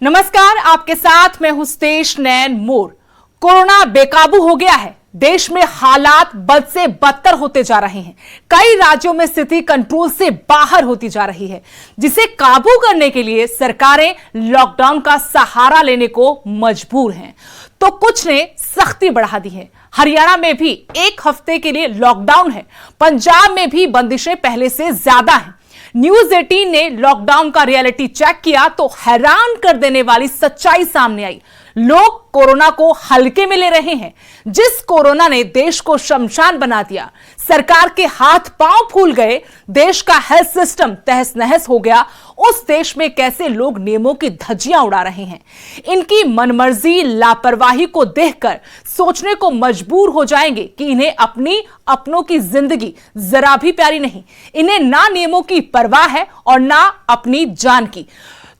नमस्कार, आपके साथ मैं हूं स्टेश नैन मोर। कोरोना बेकाबू हो गया है। देश में हालात बद से बदतर होते जा रहे हैं। कई राज्यों में स्थिति कंट्रोल से बाहर होती जा रही है, जिसे काबू करने के लिए सरकारें लॉकडाउन का सहारा लेने को मजबूर हैं। तो कुछ ने सख्ती बढ़ा दी है। हरियाणा में भी 1 हफ्ते के लिए लॉकडाउन है। पंजाब में भी बंदिशें पहले से ज्यादा हैं। न्यूज 18 ने लॉकडाउन का रियलिटी चेक किया तो हैरान कर देने वाली सच्चाई सामने आई। लोग कोरोना को हल्के में ले रहे हैं। जिस कोरोना ने देश को शमशान बना दिया, सरकार के हाथ पांव फूल गए, देश का हेल्थ सिस्टम तहस नहस हो गया, उस देश में कैसे लोग नियमों की धज्जियां उड़ा रहे हैं। इनकी मनमर्जी लापरवाही को देखकर सोचने को मजबूर हो जाएंगे कि इन्हें अपनों की जिंदगी जरा भी प्यारी नहीं। इन्हें ना नियमों की परवाह है और ना अपनी जान की।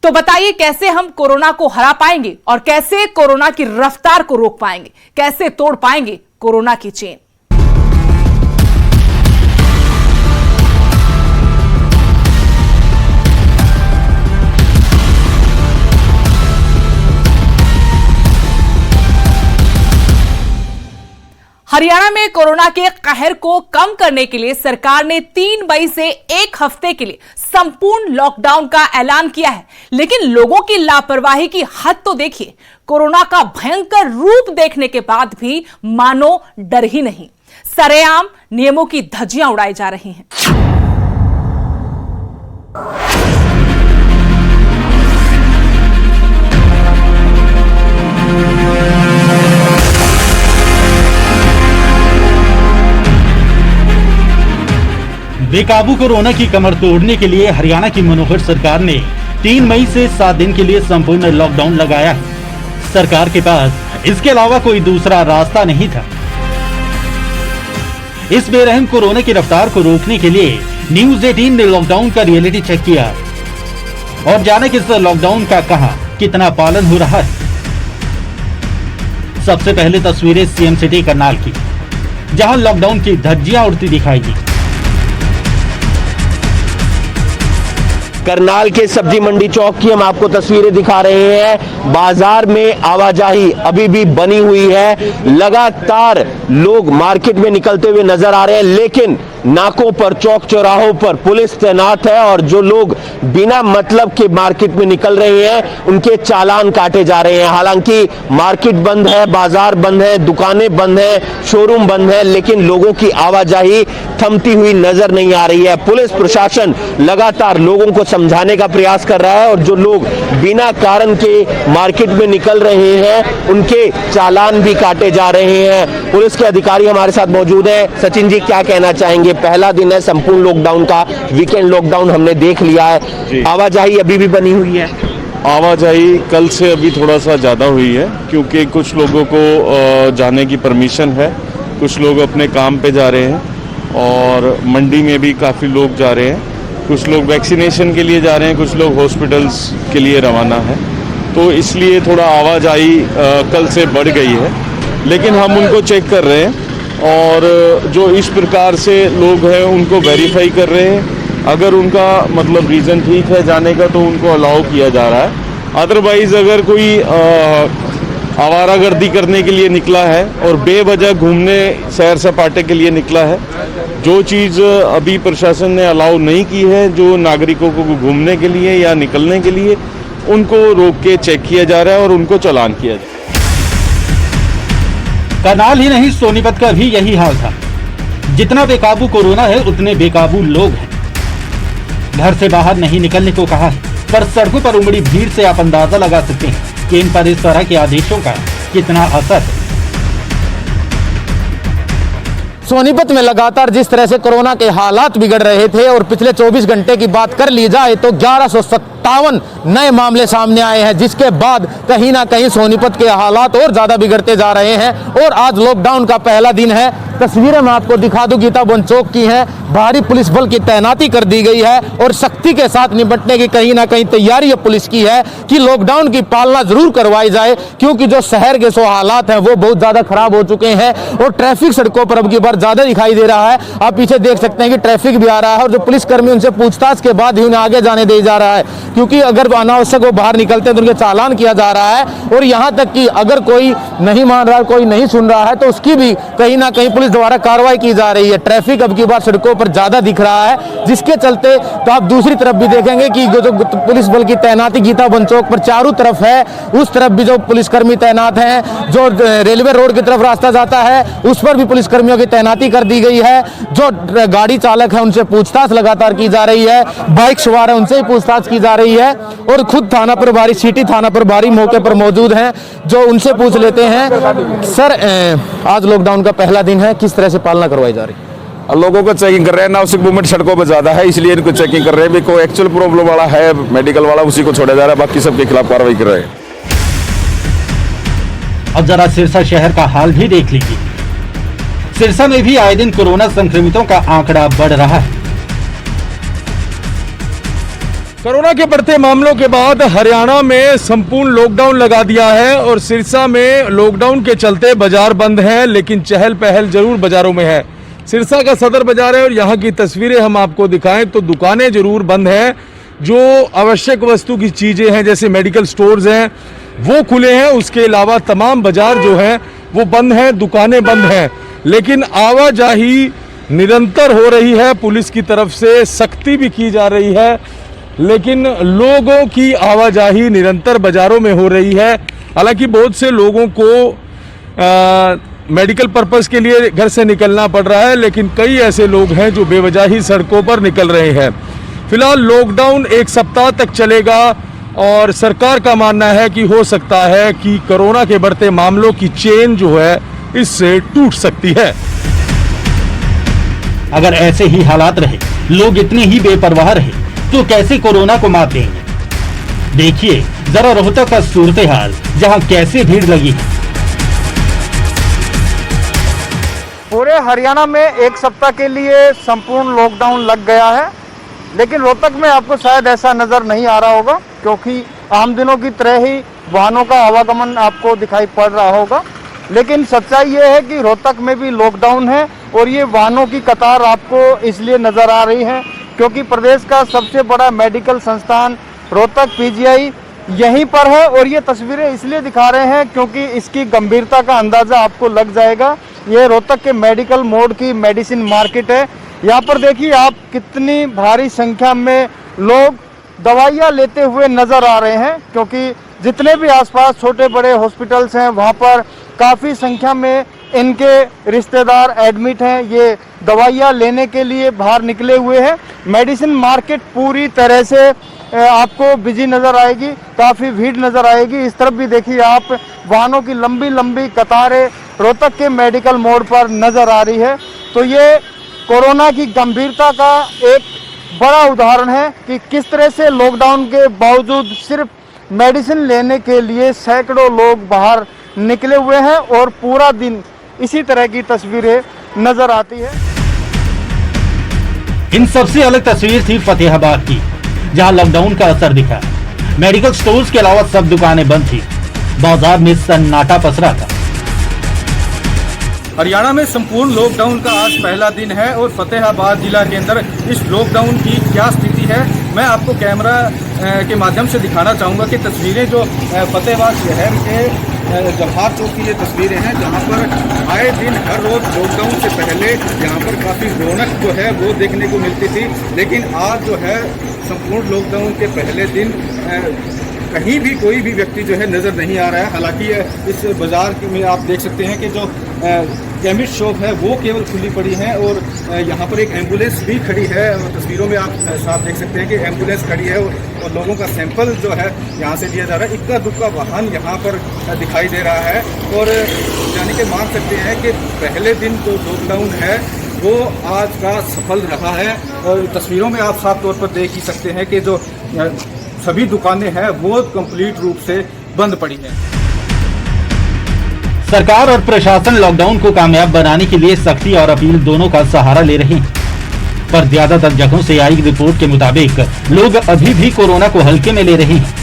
तो बताइए, कैसे हम कोरोना को हरा पाएंगे और कैसे कोरोना की रफ्तार को रोक पाएंगे, कैसे तोड़ पाएंगे कोरोना की चेन। हरियाणा में कोरोना के कहर को कम करने के लिए सरकार ने 3 मई से 1 हफ्ते के लिए संपूर्ण लॉकडाउन का ऐलान किया है। लेकिन लोगों की लापरवाही की हद तो देखिए। कोरोना का भयंकर रूप देखने के बाद भी मानो डर ही नहीं, सरेआम नियमों की धज्जियां उड़ाई जा रही हैं। बेकाबू कोरोना की कमर तोड़ने के लिए हरियाणा की मनोहर सरकार ने 3 मई से 7 दिन के लिए संपूर्ण लॉकडाउन लगाया है। सरकार के पास इसके अलावा कोई दूसरा रास्ता नहीं था। इस बेरहम कोरोना की रफ्तार को रोकने के लिए न्यूज 18 ने लॉकडाउन का रियलिटी चेक किया और जाने किस लॉकडाउन का कहां कितना पालन हो रहा है। सबसे पहले तस्वीरें सीएम सिटी करनाल की, जहां लॉकडाउन की धज्जियां उड़ती दिखाई दी। करनाल के सब्जी मंडी चौक की हम आपको तस्वीरें दिखा रहे हैं। बाजार में आवाजाही अभी भी बनी हुई है। लगातार लोग मार्केट में निकलते हुए नजर आ रहे हैं, लेकिन नाकों पर, चौक चौराहों पर पुलिस तैनात है और जो लोग बिना मतलब के मार्केट में निकल रहे हैं उनके चालान काटे जा रहे हैं। हालांकि मार्केट बंद है, बाजार बंद है, दुकानें बंद है, शोरूम बंद है, लेकिन लोगों की आवाजाही थमती हुई नजर नहीं आ रही है। पुलिस प्रशासन लगातार लोगों को समझाने का प्रयास कर रहा है और जो लोग बिना कारण के मार्केट में निकल रहे हैं उनके चालान भी काटे जा रहे हैं। पुलिस के अधिकारी हमारे साथ मौजूद हैं। सचिन जी, क्या कहना चाहेंगे? पहला दिन है संपूर्ण लॉकडाउन का, वीकेंड लॉकडाउन हमने देख लिया है, आवाजाही अभी भी बनी हुई है। आवाजाही कल से अभी थोड़ा सा ज़्यादा हुई है, क्योंकि कुछ लोगों को जाने की परमिशन है, कुछ लोग अपने काम पे जा रहे हैं और मंडी में भी काफ़ी लोग जा रहे हैं। कुछ लोग वैक्सीनेशन के लिए जा रहे हैं, कुछ लोग हॉस्पिटल्स के लिए रवाना है, तो इसलिए थोड़ा आवाजाही कल से बढ़ गई है। लेकिन हम उनको चेक कर रहे हैं और जो इस प्रकार से लोग हैं उनको वेरीफाई कर रहे हैं। अगर उनका मतलब रीज़न ठीक है जाने का तो उनको अलाउ किया जा रहा है। अदरवाइज़ अगर कोई आवारागर्दी करने के लिए निकला है और बेवजह घूमने, सैर सपाटे के लिए निकला है, जो चीज़ अभी प्रशासन ने अलाउ नहीं की है, जो नागरिकों को घूमने के लिए या निकलने के लिए, उनको रोक के चेक किया जा रहा है और उनको चालान किया जा रहा है। करनाल ही नहीं, सोनीपत का भी यही हाल था। जितना बेकाबू कोरोना है उतने बेकाबू लोग हैं। घर से बाहर नहीं निकलने को कहा है, पर सड़कों पर उमड़ी भीड़ से आप अंदाजा लगा सकते हैं कि इन पर इस तरह के आदेशों का कितना असर है। सोनीपत में लगातार जिस तरह से कोरोना के हालात बिगड़ रहे थे और पिछले 24 घंटे की बात कर ली जाए तो 1157 नए मामले सामने आए हैं, जिसके बाद कहीं ना कहीं सोनीपत के हालात और ज्यादा बिगड़ते जा रहे हैं। और आज लॉकडाउन का पहला दिन है। तस्वीरें मैं आपको दिखा दूं, गीताबंद चौक की है। भारी पुलिस बल की तैनाती कर दी गई है और सख्ती के साथ निपटने की कहीं ना कहीं तैयारी पुलिस की है कि लॉकडाउन की पालना जरूर करवाई जाए, क्योंकि जो शहर के हालात हैं वो बहुत ज्यादा खराब हो चुके हैं और ट्रैफिक सड़कों पर अब की बार और ज्यादा दिखाई दे रहा है। आप पीछे देख सकते हैं कि ट्रैफिक भी आ रहा है और जो पुलिसकर्मी उनसे पूछताछ के बाद ही उन्हें आगे जाने दे जा रहा है, क्योंकि अगर अनावश्यक वो बाहर निकलते हैं तो उनके चालान किया जा रहा है। और यहाँ तक कि अगर कोई नहीं मान रहा, कोई नहीं सुन रहा है तो उसकी भी कहीं ना कहीं पुलिस द्वारा कार्रवाई की जा रही है। ट्रैफिक अब की बार सड़कों पर ज्यादा दिख रहा है, जिसके चलते तो आप दूसरी तरफ भी देखेंगे कि जो पुलिस बल की तैनाती गीता वन चौक पर चारों तरफ है, उस तरफ भी जो पुलिसकर्मी तैनात हैं। जो रेलवे रोड की तरफ रास्ता जाता है उस पर भी पुलिसकर्मियों की तैनाती कर दी गई है। जो गाड़ी चालक है उनसे पूछताछ लगातार की जा रही है, बाइक सवार है उनसे ही पूछताछ की जा रही है। और खुद थाना प्रभारी, सिटी थाना प्रभारी मौके पर मौजूद हैं, जो उनसे पूछ लेते हैं। सर, आज लॉकडाउन का पहला दिन है, किस तरह से पालना करवाई जा रही है? लोगों को चेकिंग कर रहे हैं, नासिक मूवमेंट सड़कों पर ज्यादा है इसलिए इनको चेकिंग कर रहे हैं। भी कोई एक्चुअल प्रॉब्लम वाला है, मेडिकल वाला, उसी को छोड़ा जा रहा है, बाकी सबके खिलाफ कार्रवाई कर रहे हैं। अब जरा सिरसा शहर का हाल भी देख लीजिए। सिरसा में भी आए दिन कोरोना संक्रमितों का आंकड़ा बढ़ रहा है। कोरोना के बढ़ते मामलों के बाद हरियाणा में संपूर्ण लॉकडाउन लगा दिया है और सिरसा में लॉकडाउन के चलते बाजार बंद हैं, लेकिन चहल पहल जरूर बाजारों में है। सिरसा का सदर बाजार है और यहाँ की तस्वीरें हम आपको दिखाएं तो दुकानें जरूर बंद हैं। जो आवश्यक वस्तु की चीजें हैं जैसे मेडिकल स्टोर्स हैं वो खुले हैं, उसके अलावा तमाम बाजार जो हैं वो बंद हैं, दुकानें बंद हैं। लेकिन आवाजाही निरंतर हो रही है, पुलिस की तरफ से सख्ती भी की जा रही है, लेकिन लोगों की आवाजाही निरंतर बाजारों में हो रही है। हालांकि बहुत से लोगों को मेडिकल पर्पस के लिए घर से निकलना पड़ रहा है, लेकिन कई ऐसे लोग हैं जो बेवजह ही सड़कों पर निकल रहे हैं। फिलहाल लॉकडाउन 1 सप्ताह तक चलेगा और सरकार का मानना है कि हो सकता है कि कोरोना के बढ़ते मामलों की चेन जो है इससे टूट सकती है। अगर ऐसे ही हालात रहे, लोग इतने ही बेपरवाह रहे, तो कैसे कोरोना को मात देंगे? देखिए जरा रोहतक का सूरत हाल, जहां कैसे भीड़ लगी है। पूरे हरियाणा में 1 सप्ताह के लिए संपूर्ण लॉकडाउन लग गया है, लेकिन रोहतक में आपको शायद ऐसा नजर नहीं आ रहा होगा, क्योंकि आम दिनों की तरह ही वाहनों का आवागमन आपको दिखाई पड़ रहा होगा। लेकिन सच्चाई ये है कि रोहतक में भी लॉकडाउन है और ये वाहनों की कतार आपको इसलिए नजर आ रही है क्योंकि प्रदेश का सबसे बड़ा मेडिकल संस्थान रोहतक पीजीआई यहीं पर है। और ये तस्वीरें इसलिए दिखा रहे हैं क्योंकि इसकी गंभीरता का अंदाजा आपको लग जाएगा। ये रोहतक के मेडिकल मोड की मेडिसिन मार्केट है। यहाँ पर देखिए आप कितनी भारी संख्या में लोग दवाइयाँ लेते हुए नजर आ रहे हैं, क्योंकि जितने भी आसपास छोटे बड़े हॉस्पिटल्स हैं वहाँ पर काफ़ी संख्या में इनके रिश्तेदार एडमिट हैं। ये दवाइयाँ लेने के लिए बाहर निकले हुए हैं। मेडिसिन मार्केट पूरी तरह से आपको बिजी नज़र आएगी, काफ़ी भीड़ नज़र आएगी। इस तरफ भी देखिए आप वाहनों की लंबी लंबी कतारें रोहतक के मेडिकल मोड़ पर नज़र आ रही है। तो ये कोरोना की गंभीरता का एक बड़ा उदाहरण है कि किस तरह से लॉकडाउन के बावजूद सिर्फ मेडिसिन लेने के लिए सैकड़ों लोग बाहर निकले हुए हैं और पूरा दिन इसी तरह की तस्वीरें नजर आती है। इन सबसे अलग तस्वीर थी फतेहाबाद की, जहां लॉकडाउन का असर दिखा। मेडिकल स्टोर्स के अलावा सब दुकानें बंद थी, बाजार में सन्नाटा पसरा था। हरियाणा में संपूर्ण लॉकडाउन का आज पहला दिन है और फतेहाबाद जिला के अंदर इस लॉकडाउन की क्या स्थिति है मैं आपको कैमरा के माध्यम से दिखाना चाहूँगा कि तस्वीरें जो फतेहाबाद शहर के जवाहर चौक की ये तस्वीरें हैं, जहाँ पर आए दिन हर रोज लॉकडाउन से पहले यहाँ पर काफ़ी रौनक जो है वो देखने को मिलती थी। लेकिन आज जो है संपूर्ण लॉकडाउन के पहले दिन कहीं भी कोई भी व्यक्ति जो है नज़र नहीं आ रहा है। हालांकि इस बाज़ार में आप देख सकते हैं कि जो केमिस्ट शॉप है वो केवल खुली पड़ी है और यहाँ पर एक एम्बुलेंस भी खड़ी है। तस्वीरों में आप साफ देख सकते हैं कि एम्बुलेंस खड़ी है और लोगों का सैंपल जो है यहाँ से लिया जा रहा है। इक्का दुक्का वाहन यहाँ पर दिखाई दे रहा है और यानी कि मान सकते हैं कि पहले दिन जो लॉकडाउन है वो आज का सफल रहा है। और तस्वीरों में आप साफ तौर पर देख ही सकते हैं कि जो सभी दुकानें हैं वो कंप्लीट रूप से बंद पड़ी हैं। सरकार और प्रशासन लॉकडाउन को कामयाब बनाने के लिए सख्ती और अपील दोनों का सहारा ले रहे हैं, पर ज्यादातर जगहों से आई रिपोर्ट के मुताबिक लोग अभी भी कोरोना को हल्के में ले रहे हैं,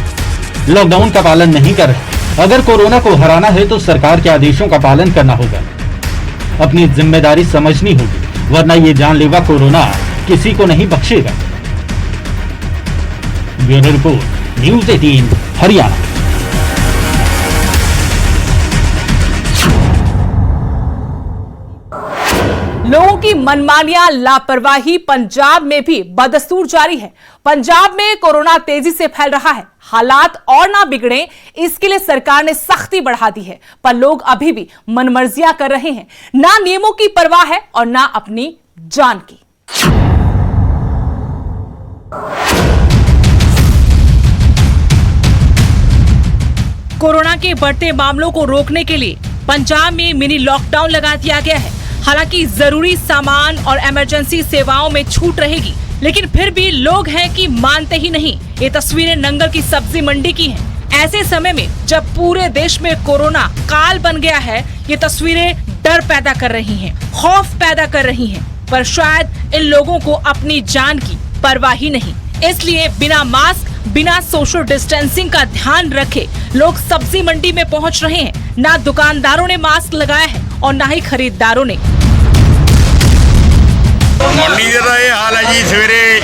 लॉकडाउन का पालन नहीं कर रहे। अगर कोरोना को हराना है तो सरकार के आदेशों का पालन करना होगा। अपनी जिम्मेदारी समझनी होगी, वरना ये जानलेवा कोरोना किसी को नहीं बख्शेगा। Bureau report, news 18 Haryana. लोगों की मनमानियां, लापरवाही पंजाब में भी बदस्तूर जारी है। पंजाब में कोरोना तेजी से फैल रहा है। हालात और ना बिगड़े इसके लिए सरकार ने सख्ती बढ़ा दी है, पर लोग अभी भी मनमर्जियां कर रहे हैं। ना नियमों की परवाह है और ना अपनी जान की। कोरोना के बढ़ते मामलों को रोकने के लिए पंजाब में मिनी लॉकडाउन लगा दिया गया है। हालांकि जरूरी सामान और इमरजेंसी सेवाओं में छूट रहेगी, लेकिन फिर भी लोग हैं कि मानते ही नहीं। ये तस्वीरें नंगल की सब्जी मंडी की हैं। ऐसे समय में जब पूरे देश में कोरोना काल बन गया है, ये तस्वीरें डर पैदा कर रही हैं, खौफ पैदा कर रही हैं, पर शायद इन लोगों को अपनी जान की परवाह ही नहीं। इसलिए बिना मास्क, बिना सोशल डिस्टेंसिंग का ध्यान रखे लोग सब्जी मंडी में पहुंच रहे हैं। ना दुकानदारों ने मास्क लगाया है और ना ही खरीदारों ने। मंडी का ये हाल है जी, सवेरे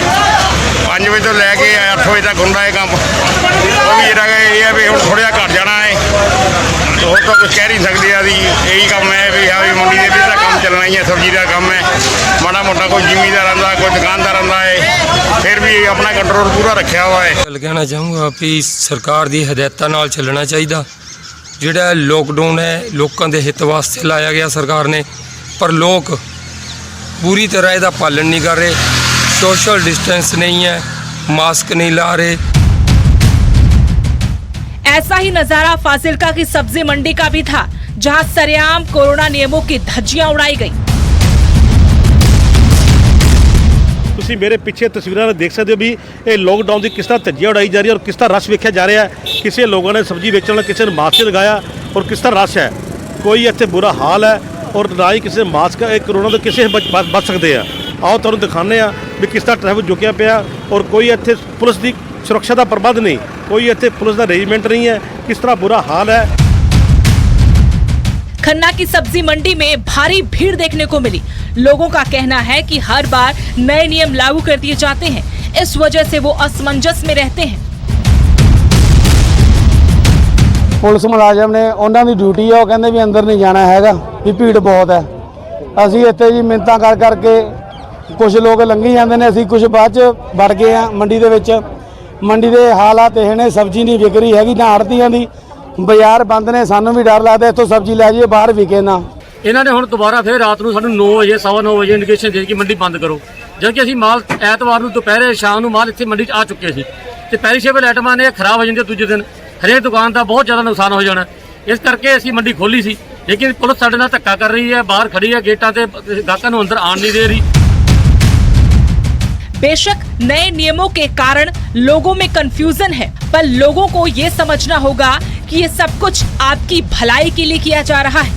5 बजे तो लैके 8 बजे तक ਹੁੰਦਾ है काम। वो भी ਜਿਹੜਾ ਇਹ ਹੈ ਵੀ ਹੁਣ ਥੋੜਾ ਜਿਹਾ ਘਟ ਜਾਣਾ है, ਹੋਰ ਤਾਂ ਕੁਝ ਕਹਿ ਨਹੀਂ ਸਕਦੇ ਆ। यही काम है भी हाँ भी मंडी ਦੇ ਵਿੱਚ ਤਾਂ ਕੰਮ ਚੱਲਣਾ ਹੀ है, सब्जी का काम है। माड़ा मोटा कोई जिमीदार आंदा, कोई दुकानदार आंदा है, फिर भी अपना कंट्रोल पूरा रखा हुआ है। गल कहना चाहूँगा भी सरकार दी हदायतां नाल ਚੱਲਣਾ ਚਾਹੀਦਾ। ਜਿਹੜਾ लॉकडाउन है लोगों के हित वास्ते लाया गया सरकार ने, पर लोग पूरी तरह इसका पालन नहीं कर रहे। सोशल डिस्टेंस नहीं है, मास्क नहीं ला रहे। ऐसा ही नजारा फाजिल्का की सब्जी मंडी का भी था, जहां सरेआम कोरोना नियमों की धज्जियां उड़ाई गई। ਤੁਸੀਂ ਮੇਰੇ ਪਿੱਛੇ ਤਸਵੀਰਾਂ ਨਾਲ ਦੇਖ ਸਕਦੇ ਹੋ ਵੀ ਇਹ ਲੋਕਡਾਊਨ ਦੀ ਕਿਸ ਤਰ੍ਹਾਂ ਧੱਜੀਆਂ ਉਡਾਈ ਜਾ ਰਹੀ ਹੈ ਔਰ ਕਿਸ ਤਰ੍ਹਾਂ ਰਸ਼ ਵੇਖਿਆ ਜਾ ਰਿਹਾ ਹੈ। ਕਿਸੇ ਲੋਕਾਂ ਨੇ ਸਬਜ਼ੀ ਵੇਚਣ ਵਾਲੇ ਕਿਸੇ ਨੇ ਮਾਸਕ ਲਗਾਇਆ ਔਰ ਕਿਸ ਤਰ੍ਹਾਂ ਰਸ਼ ਹੈ। ਕੋਈ ਇੱਥੇ ਬੁਰਾ ਹਾਲ ਹੈ ਔਰ ਨਾ ਹੀ ਕਿਸੇ ਮਾਸਕ ਇਹ ਕਰੋਨਾ ਤੋਂ ਕਿਸੇ ਬਚ ਸਕਦੇ ਆ। ਆਓ ਤੁਹਾਨੂੰ ਦਿਖਾਉਂਦੇ ਆ ਵੀ ਕਿਸ ਤਰ੍ਹਾਂ ਟ੍ਰੈਫਿਕ ਜੁਕਿਆ ਪਿਆ ਔਰ ਕੋਈ ਇੱਥੇ ਪੁਲਿਸ ਦੀ ਸੁਰੱਖਿਆ ਦਾ ਪ੍ਰਬੰਧ ਨਹੀਂ, ਕੋਈ ਇੱਥੇ ਪੁਲਿਸ ਦਾ ਅਰੇਂਜਮੈਂਟ नहीं है, किस तरह बुरा हाल है। खन्ना की सब्जी मंडी में भारी भीड़ देखने को मिली। लोगों का कहना है कि हर बार नए नियम लागू कर दिए जाते हैं, इस वजह से वो असमंजस में रहते हैं। पुलिस मुलाजम ने उन्होंने दी ड्यूटी है, वो कहते भी अंदर नहीं जाना हैगा भी भीड़ बहुत है। असी इत्थे जी मिन्नतां कर करके कुछ लोग लंघी जाते हैं, असी कुछ बाद च वड़ गए हैं मंडी दे विच। मंडी के हालात ये ने, सब्जी नहीं विक रही हैगी, ना आड़तियां दी, बाजार बंद ने। सानू भी डर लगता इत्थों सब्जी लै जाइए बाहर विके ना। इन्होंने हुण दोबारा फिर रात को सानू 9 बजे 9:15 बजे इंडिकेशन दे कि मंडी बंद करो, जबकि असीं माल ऐतवार को दोपहरे शाम को माल इत्थे मंडी आ चुके सी ते पेरिशेबल आइटमां ने खराब हो जांदे दूजे दिन। हरेक दुकान का बहुत ज़्यादा नुकसान हो जाना, इस करके असीं मंडी खोली सी, लेकिन पुलिस साडे नाल धक्का कर रही है, बाहर खड़ी है गेटां ते, गाहकां नूं अंदर आण नहीं दे रही। बेशक नए नियमों के कारण लोगों में कंफ्यूजन है, पर लोगों को ये समझना होगा कि ये सब कुछ आपकी भलाई के लिए किया जा रहा है।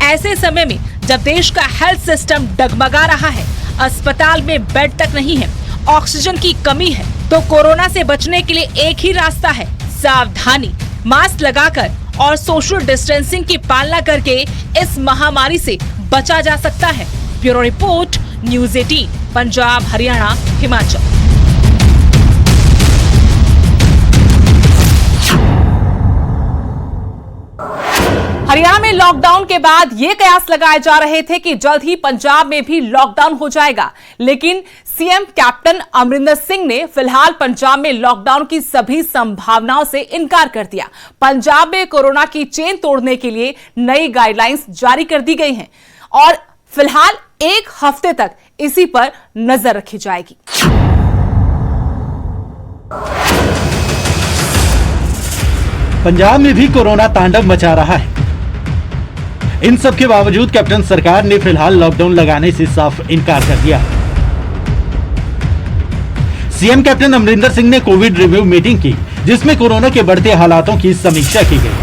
ऐसे समय में जब देश का हेल्थ सिस्टम डगमगा रहा है, अस्पताल में बेड तक नहीं है, ऑक्सीजन की कमी है, तो कोरोना से बचने के लिए एक ही रास्ता है, सावधानी। मास्क लगाकर और सोशल डिस्टेंसिंग की पालना करके इस महामारी से बचा जा सकता है। Bureau report, news 18 Punjab, Haryana, Himachal. Haryana में लॉकडाउन के बाद ये कयास लगाए जा रहे थे कि जल्द ही पंजाब में भी लॉकडाउन हो जाएगा, लेकिन सीएम कैप्टन अमरिंदर सिंह ने फिलहाल पंजाब में लॉकडाउन की सभी संभावनाओं से इनकार कर दिया। पंजाब में कोरोना की चेन तोड़ने के लिए नई गाइडलाइंस जारी कर दी गई हैं और फिलहाल 1 हफ्ते तक इसी पर नजर रखी जाएगी। पंजाब में भी कोरोना तांडव मचा रहा है। इन सब के बावजूद कैप्टन सरकार ने फिलहाल लॉकडाउन लगाने से साफ इनकार कर दिया। सीएम कैप्टन अमरिंदर सिंह ने कोविड रिव्यू मीटिंग की, जिसमें कोरोना के बढ़ते हालातों की समीक्षा की गई।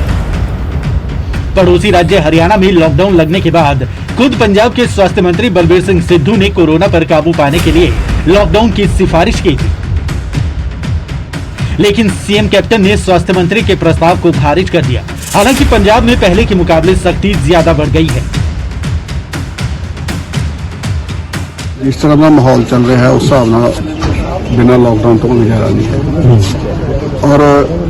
पड़ोसी राज्य हरियाणा में लॉकडाउन लगने के बाद खुद पंजाब के स्वास्थ्य मंत्री बलबीर सिंह सिद्धू ने कोरोना पर काबू पाने के लिए लॉकडाउन की सिफारिश की थी, लेकिन सीएम कैप्टन ने स्वास्थ्य मंत्री के प्रस्ताव को खारिज कर दिया। हालांकि पंजाब में पहले के मुकाबले सख्ती ज्यादा बढ़ गई है। जिस तरह का माहौल चल रहा है उस हिसाब नाल बिना लॉकडाउन तो गुजारा नहीं है और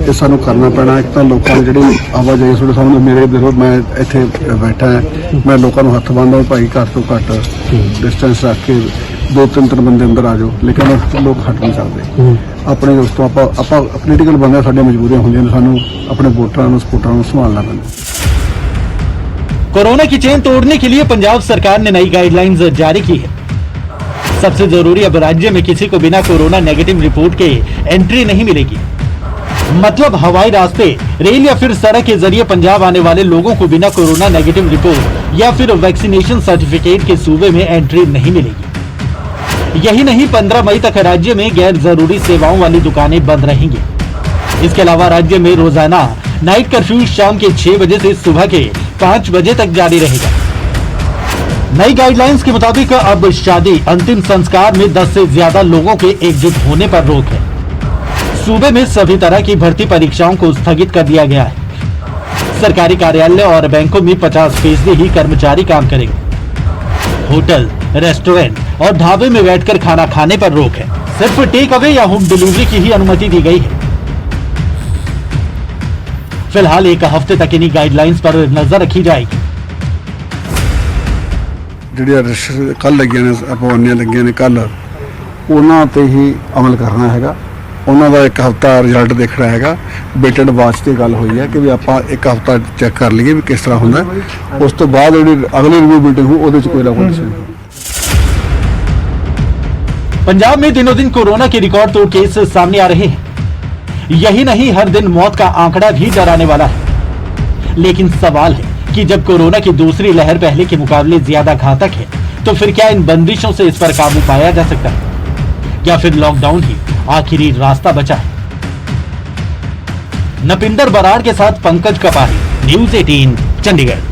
ये सानू करना पैना। एक तो लोगों की जी आवाजाही थोड़े सामने मेरे देखो मैं इत्थे बैठा है, मैं लोगों को हथ बांधा भाई घट तो घट डिस्टेंस रख के 2-3 बंदे अंदर आ जाओ, लेकिन लोग हट नहीं सकते अपने दोस्तों। आप पोलीटिकल बंदे साडी मजबूरियां होंदियां, सानू अपने वोटरां सपोर्टरां संभालना पैंदा। कोरोना की चेन तोड़ने के लिए पंजाब सरकार ने नई गाइडलाइंस जारी की है। सबसे जरूरी, अब राज्य में किसी को बिना कोरोना नेगेटिव रिपोर्ट के एंट्री नहीं मिलेगी। मतलब हवाई रास्ते, रेल या फिर सड़क के जरिए पंजाब आने वाले लोगों को बिना कोरोना नेगेटिव रिपोर्ट या फिर वैक्सीनेशन सर्टिफिकेट के सूबे में एंट्री नहीं मिलेगी। यही नहीं, 15 मई तक राज्य में गैर जरूरी सेवाओं वाली दुकानें बंद रहेंगी। इसके अलावा राज्य में रोजाना नाइट कर्फ्यू शाम के 6 बजे से सुबह के 5 बजे तक जारी रहेगा। नई गाइडलाइंस के मुताबिक अब शादी, अंतिम संस्कार में 10 से ज्यादा लोगों के एकजुट होने पर रोक है। सूबे में सभी तरह की भर्ती परीक्षाओं को स्थगित कर दिया गया है। सरकारी कार्यालय और बैंकों में 50% ही कर्मचारी काम करेंगे। होटल, रेस्टोरेंट और ढाबे में बैठकर खाना खाने पर रोक है। सिर्फ टेक अवे या होम डिलीवरी की ही अनुमति दी गई है। फिलहाल 1 हफ्ते तक इन्हीं गाइडलाइंस पर नजर रखी जाएगी। ਜਿਹੜੀਆਂ ਕੱਲ ਲੱਗੀਆਂ ਨੇ ਪਾਬੰਦੀਆਂ ਲੱਗੀਆਂ ਨੇ ਕੱਲ ਉਹਨਾਂ ਤੇ ਹੀ ਅਮਲ ਕਰਨਾ ਹੈਗਾ। ਉਹਨਾਂ ਦਾ 1 ਹਫ਼ਤਾ ਰਿਜ਼ਲਟ ਦੇਖਣਾ ਹੈਗਾ। ਵੇਟਡ ਵਾਚ ਤੇ ਗੱਲ ਹੋਈ ਹੈ ਕਿ ਵੀ ਆਪਾਂ 1 ਹਫ਼ਤਾ ਚੈੱਕ ਕਰ ਲਈਏ ਵੀ ਕਿਸ ਤਰ੍ਹਾਂ ਹੁੰਦਾ। ਉਸ ਤੋਂ ਬਾਅਦ ਜਿਹੜੀ ਅਗਲੀ ਰਿਵਿਊ ਮੀਟਿੰਗ ਹੋ ਉਹਦੇ 'ਚ ਕੋਈ ਨਾ ਕੋਈ ਡਿਸੀजन। पंजाब में दिनों दिन कोरोना के रिकॉर्ड तोड़ केस सामने आ रहे हैं। यही नहीं, हर दिन मौत का आंकड़ा भी डराने वाला है। लेकिन सवाल है कि जब कोरोना की दूसरी लहर पहले के मुकाबले ज्यादा घातक है, तो फिर क्या इन बंदिशों से इस पर काबू पाया जा सकता है या फिर लॉकडाउन ही आखिरी रास्ता बचा है? नपिंदर बराड़ के साथ पंकज कपाही, न्यूज़ 18 चंडीगढ़।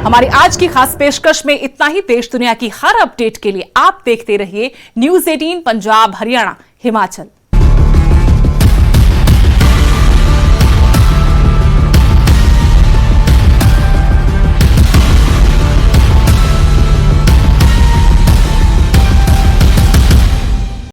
हमारी आज की खास पेशकश में इतना ही। देश दुनिया की हर अपडेट के लिए आप देखते रहिए न्यूज़ 18 पंजाब, हरियाणा, हिमाचल।